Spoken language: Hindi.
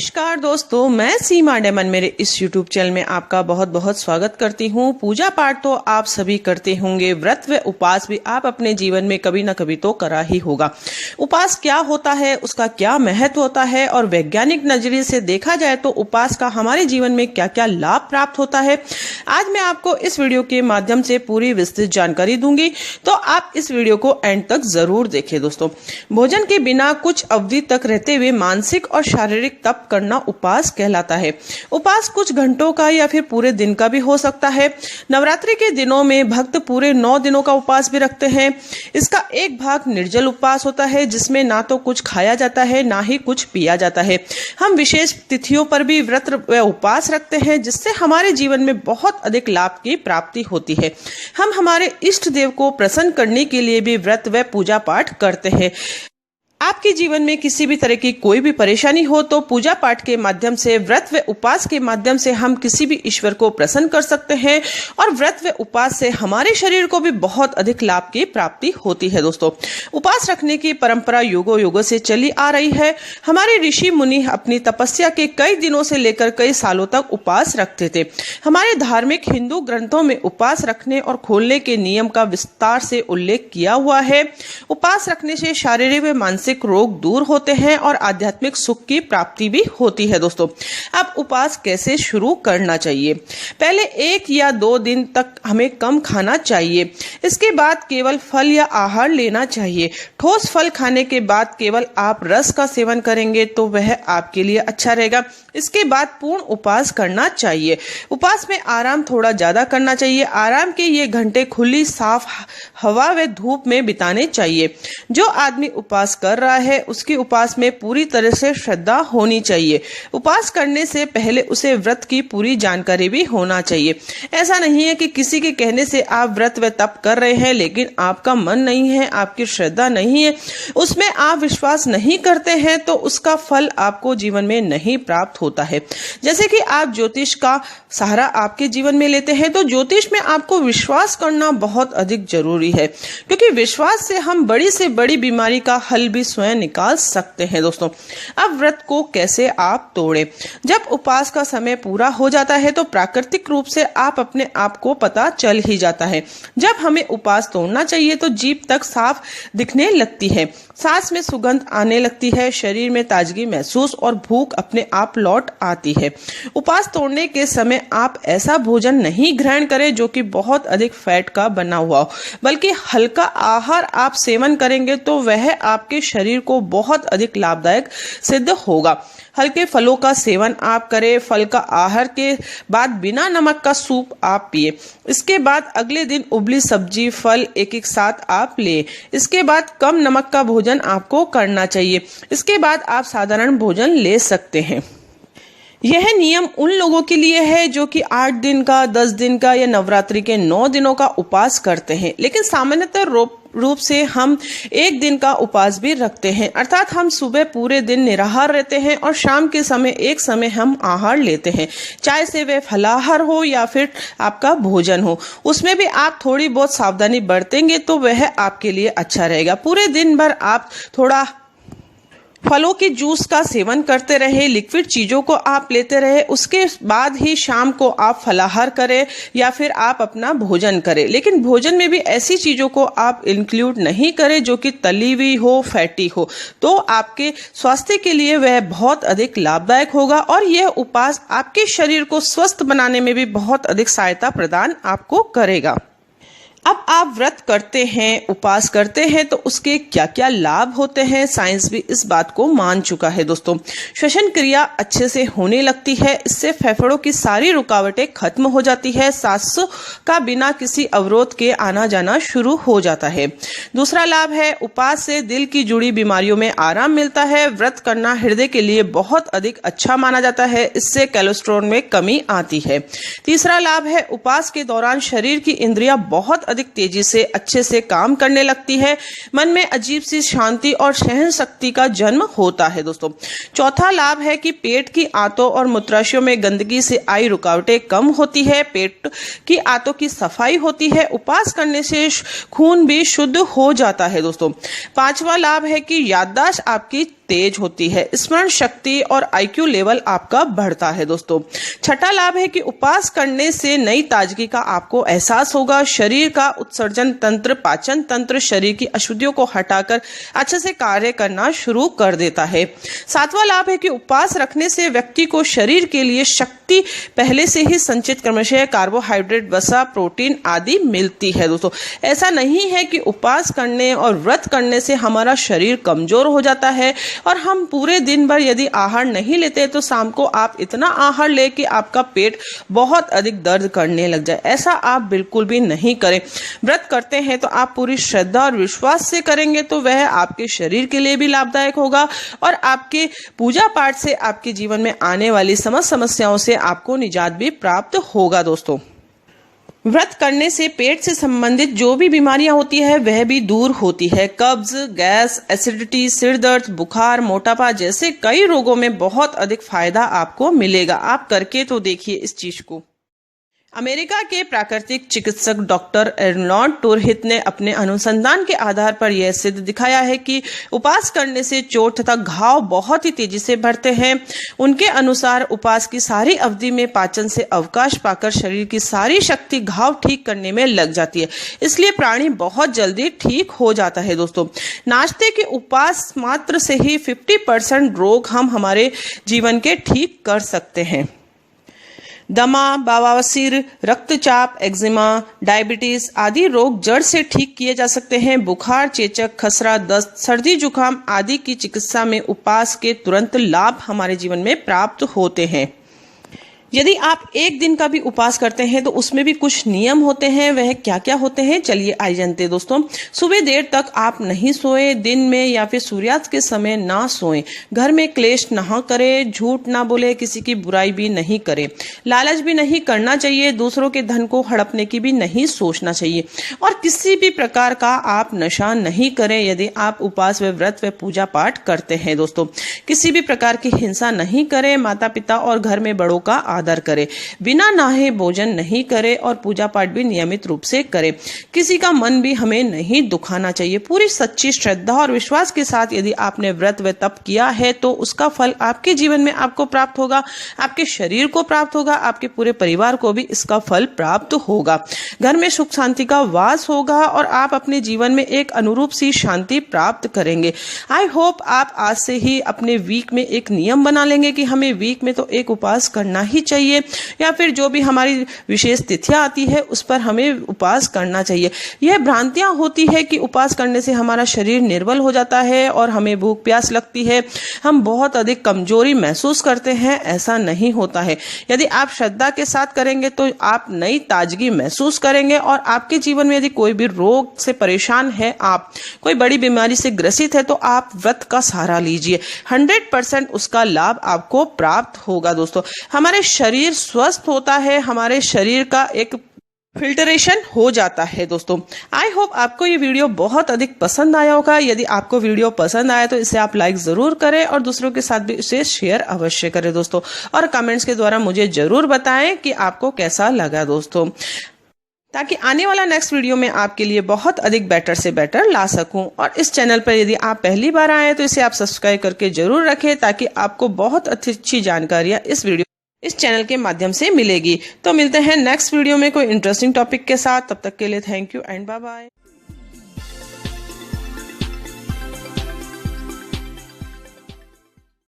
नमस्कार दोस्तों, मैं सीमा डेमन मेरे इस YouTube चैनल में आपका बहुत बहुत स्वागत करती हूँ। पूजा पाठ तो आप सभी करते होंगे, व्रत व उपवास भी आप अपने जीवन में कभी ना कभी तो करा ही होगा। उपवास क्या होता है, उसका क्या महत्व होता है और वैज्ञानिक नजरिए से देखा जाए तो उपवास का हमारे जीवन में क्या क्या लाभ प्राप्त होता है, आज मैं आपको इस वीडियो के माध्यम से पूरी विस्तृत जानकारी दूंगी, तो आप इस वीडियो को एंड तक जरूर देखें। दोस्तों, भोजन के बिना कुछ अवधि तक रहते हुए मानसिक और शारीरिक तप करना उपवास कहलाता है। उपवास कुछ घंटों का या फिर पूरे दिन का भी हो सकता है। नवरात्रि के दिनों में भक्त पूरे 9 दिनों का उपवास भी रखते हैं। इसका एक भाग निर्जल उपवास होता है, जिसमें ना तो कुछ खाया जाता है ना ही कुछ पिया जाता है। हम विशेष तिथियों पर भी व्रत व उपवास रखते हैं, जिससे हमारे जीवन में बहुत अधिक लाभ की प्राप्ति होती है। हम हमारे इष्ट देव को प्रसन्न करने के लिए भी व्रत व पूजा पाठ करते हैं। आपके जीवन में किसी भी तरह की कोई भी परेशानी हो तो पूजा पाठ के माध्यम से, व्रत व उपवास के माध्यम से हम किसी भी ईश्वर को प्रसन्न कर सकते हैं और व्रत व उपवास से हमारे शरीर को भी बहुत अधिक लाभ की प्राप्ति होती है। दोस्तों, उपवास रखने की परंपरा युगों युगों से चली आ रही है। हमारे ऋषि मुनि अपनी तपस्या के कई दिनों से लेकर कई सालों तक उपवास रखते थे। हमारे धार्मिक हिंदू ग्रंथों में उपवास रखने और खोलने के नियम का विस्तार से उल्लेख किया हुआ है। उपवास रखने से शारीरिक व मानसिक रोग दूर होते हैं और आध्यात्मिक सुख की प्राप्ति भी होती है। दोस्तों, अब उपवास कैसे शुरू करना चाहिए? पहले 1 या 2 दिन तक हमें कम खाना चाहिए। इसके बाद केवल फल या आहार लेना चाहिए। ठोस फल खाने के बाद केवल आप रस का सेवन करेंगे तो वह आपके लिए अच्छा रहेगा। इसके बाद पूर्ण उपवास करना चाहिए। उपवास में आराम थोड़ा ज्यादा करना चाहिए। आराम के ये घंटे खुली साफ हवा व धूप में बिताने चाहिए। जो आदमी उपवास कर रहा है उसकी उपवास में पूरी तरह से श्रद्धा होनी चाहिए। उपवास करने से पहले उसे व्रत की पूरी जानकारी भी होना चाहिए। ऐसा नहीं है कि किसी के कहने से आप व्रत व तप कर रहे हैं लेकिन आपका मन नहीं है, आपकी श्रद्धा नहीं है, उसमें आप विश्वास नहीं करते हैं तो उसका फल आपको जीवन में नहीं प्राप्त होता है। जैसे कि आप ज्योतिष का सहारा आपके जीवन में लेते हैं तो ज्योतिष में आपको विश्वास करना बहुत अधिक जरूरी है, क्योंकि विश्वास से हम बड़ी से बड़ी बीमारी का हल भी स्वयं निकाल सकते हैं। दोस्तों, अब व्रत को कैसे आप तोड़ें? जब उपवास का समय पूरा हो जाता है तो प्राकृतिक रूप से आप अपने आप को पता चल ही जाता है। जब हमें उपवास तोड़ना चाहिए तो जीभ तक साफ दिखने लगती है, सांस में सुगंध आने लगती है, शरीर में ताजगी महसूस और भूख अपने आप लौट आती है। उपवास तोड़ने के समय आप ऐसा भोजन नहीं ग्रहण करें जो कि बहुत अधिक फैट का बना हुआ हो, बल्कि हल्का आहार आप सेवन करेंगे तो वह आपके शरीर को बहुत अधिक लाभदायक सिद्ध होगा। हल्के फलों का सेवन आप करें। फल का आहार के बाद बिना नमक का सूप आप पिए। इसके बाद अगले दिन उबली सब्जी फल एक साथ आप लें। इसके बाद कम नमक का भोजन आपको करना चाहिए। इसके बाद आप साधारण भोजन ले सकते हैं। यह नियम उन लोगों के लिए है जो कि 8 दिन का, 10 दिन का या नवरात्रि के 9 दिनों का उपवास करते हैं, लेकिन सामान्यतः रूप से हम 1 दिन का उपवास भी रखते हैं। अर्थात हम सुबह पूरे दिन निराहार रहते हैं और शाम के समय एक समय हम आहार लेते हैं, चाहे से वह फलाहार हो या फिर आपका भोजन हो। उसमें भी आप थोड़ी बहुत सावधानी बरतेंगे तो वह आपके लिए अच्छा रहेगा। पूरे दिन भर आप थोड़ा फलों के जूस का सेवन करते रहे, लिक्विड चीजों को आप लेते रहे। उसके बाद ही शाम को आप फलाहार करें या फिर आप अपना भोजन करें, लेकिन भोजन में भी ऐसी चीजों को आप इंक्लूड नहीं करें जो कि तली हुई हो, फैटी हो, तो आपके स्वास्थ्य के लिए वह बहुत अधिक लाभदायक होगा और यह उपवास आपके शरीर को स्वस्थ बनाने में भी बहुत अधिक सहायता प्रदान आपको करेगा। अब आप व्रत करते हैं, उपवास करते हैं तो उसके क्या क्या लाभ होते हैं, साइंस भी इस बात को मान चुका है। दोस्तों, श्वसन क्रिया अच्छे से होने लगती है। इससे फेफड़ों की सारी रुकावटें खत्म हो जाती है। सांसों का बिना किसी अवरोध के आना जाना शुरू हो जाता है। दूसरा लाभ है, उपवास से दिल की जुड़ी बीमारियों में आराम मिलता है। व्रत करना हृदय के लिए बहुत अधिक अच्छा माना जाता है। इससे कोलेस्ट्रॉल में कमी आती है। तीसरा लाभ है, उपवास के दौरान शरीर की इंद्रियां बहुत अधिक तेजी से अच्छे से काम करने लगती है। मन में अजीब सी शांति और सहन शक्ति का जन्म होता है दोस्तों। चौथा लाभ है कि पेट की आंतों और मूत्राशयों में गंदगी से आई रुकावटें कम होती है। पेट की आंतों की सफाई होती है। उपवास करने से खून भी शुद्ध हो जाता है दोस्तों। पांचवा लाभ है कि याददाश्त आपकी तेज होती है। स्मरण शक्ति और आईक्यू लेवल आपका बढ़ता है दोस्तों। छठा लाभ है कि उपवास करने से नई ताजगी का आपको एहसास होगा। शरीर का उत्सर्जन तंत्र, पाचन तंत्र शरीर की अशुद्धियों को हटाकर अच्छे से कार्य करना शुरू कर देता है। सातवां लाभ है कि उपवास रखने से व्यक्ति को शरीर के लिए शक्ति पहले से ही संचित क्रमशः कार्बोहाइड्रेट, वसा, प्रोटीन आदि मिलती है दोस्तों। ऐसा नहीं है कि उपवास करने और व्रत करने से हमारा शरीर कमजोर हो जाता है और हम पूरे दिन भर यदि आहार नहीं लेते तो शाम को आप इतना आहार ले कि आपका पेट बहुत अधिक दर्द करने लग जाए। ऐसा आप बिल्कुल भी नहीं करें। व्रत करते हैं तो आप पूरी श्रद्धा और विश्वास से करेंगे तो वह आपके शरीर के लिए भी लाभदायक होगा और आपके पूजा पाठ से आपके जीवन में आने वाली समस्त समस्याओं से आपको निजात भी प्राप्त होगा दोस्तों। व्रत करने से पेट से संबंधित जो भी बीमारियां होती है वह भी दूर होती है। कब्ज, गैस, एसिडिटी, सिर दर्द, बुखार, मोटापा जैसे कई रोगों में बहुत अधिक फायदा आपको मिलेगा। आप करके तो देखिए इस चीज को। अमेरिका के प्राकृतिक चिकित्सक डॉक्टर एर्नॉल्ड टूरहित ने अपने अनुसंधान के आधार पर यह सिद्ध दिखाया है कि उपवास करने से चोट तथा घाव बहुत ही तेजी से बढ़ते हैं। उनके अनुसार उपवास की सारी अवधि में पाचन से अवकाश पाकर शरीर की सारी शक्ति घाव ठीक करने में लग जाती है। इसलिए प्राणी बहुत जल्दी ठीक हो जाता है दोस्तों। नाश्ते के उपवास मात्र से ही 50% रोग हम हमारे जीवन के ठीक कर सकते हैं। दमा, बवासीर, रक्तचाप, एक्जिमा, डायबिटीज आदि रोग जड़ से ठीक किए जा सकते हैं। बुखार, चेचक, खसरा, दस्त, सर्दी, जुकाम आदि की चिकित्सा में उपवास के तुरंत लाभ हमारे जीवन में प्राप्त होते हैं। यदि आप एक दिन का भी उपवास करते हैं तो उसमें भी कुछ नियम होते हैं। वह क्या क्या होते हैं चलिए आइए जानते हैं दोस्तों। सुबह देर तक आप नहीं सोए, दिन में या फिर सूर्यास्त के समय ना सोएं, घर में क्लेश ना करें, झूठ ना बोले, किसी की बुराई भी नहीं करें, लालच भी नहीं करना चाहिए, दूसरों के धन को हड़पने की भी नहीं सोचना चाहिए और किसी भी प्रकार का आप नशा नहीं करें यदि आप उपवास व व्रत व पूजा पाठ करते हैं दोस्तों। किसी भी प्रकार की हिंसा नहीं करें, माता पिता और घर में बड़ों का आदर करें, बिना नहाए भोजन नहीं करें और पूजा पाठ भी नियमित रूप से करें। किसी का मन भी हमें नहीं दुखाना चाहिए। पूरी सच्ची श्रद्धा और विश्वास के साथ यदि आपने व्रत व तप किया है तो उसका फल आपके जीवन में आपको प्राप्त होगा, आपके शरीर को प्राप्त होगा, आपके पूरे परिवार को भी इसका फल प्राप्त होगा। घर में सुख शांति का वास होगा और आप अपने जीवन में एक अनुरूप सी शांति प्राप्त करेंगे। आई होप आप आज से ही अपने वीक में एक नियम बना लेंगे कि हमें वीक में तो एक उपवास करना ही चाहिए या फिर जो भी हमारी विशेष तिथियां आती है उस पर हमें उपवास करना चाहिए। यह भ्रांतियां होती है कि उपवास करने से हमारा शरीर निर्बल हो जाता है और हमें भूख प्यास लगती है, हम बहुत अधिक कमजोरी महसूस करते हैं। ऐसा नहीं होता है। यदि आप श्रद्धा के साथ करेंगे तो आप नई ताजगी महसूस करेंगे और आपके जीवन में यदि कोई भी रोग से परेशान है, आप कोई बड़ी बीमारी से ग्रसित है तो आप व्रत का सहारा लीजिए। 100% उसका लाभ आपको प्राप्त होगा दोस्तों। हमारे शरीर स्वस्थ होता है, हमारे शरीर का एक फिल्टरेशन हो जाता है दोस्तों। आई होप आपको ये वीडियो बहुत अधिक पसंद आया होगा। यदि आपको वीडियो पसंद आया तो इसे आप लाइक जरूर करें और दूसरों के साथ भी इसे शेयर अवश्य करें दोस्तों और कमेंट्स के द्वारा मुझे जरूर बताएं कि आपको कैसा लगा दोस्तों, ताकि आने वाला नेक्स्ट वीडियो में आपके लिए बहुत अधिक बेटर से बेटर ला सकूं। और इस चैनल पर यदि आप पहली बार आए तो इसे आप सब्सक्राइब करके जरूर रखें ताकि आपको बहुत अच्छी जानकारियां इस चैनल के माध्यम से मिलेगी। तो मिलते हैं नेक्स्ट वीडियो में कोई इंटरेस्टिंग टॉपिक के साथ। तब तक के लिए thank you and bye bye.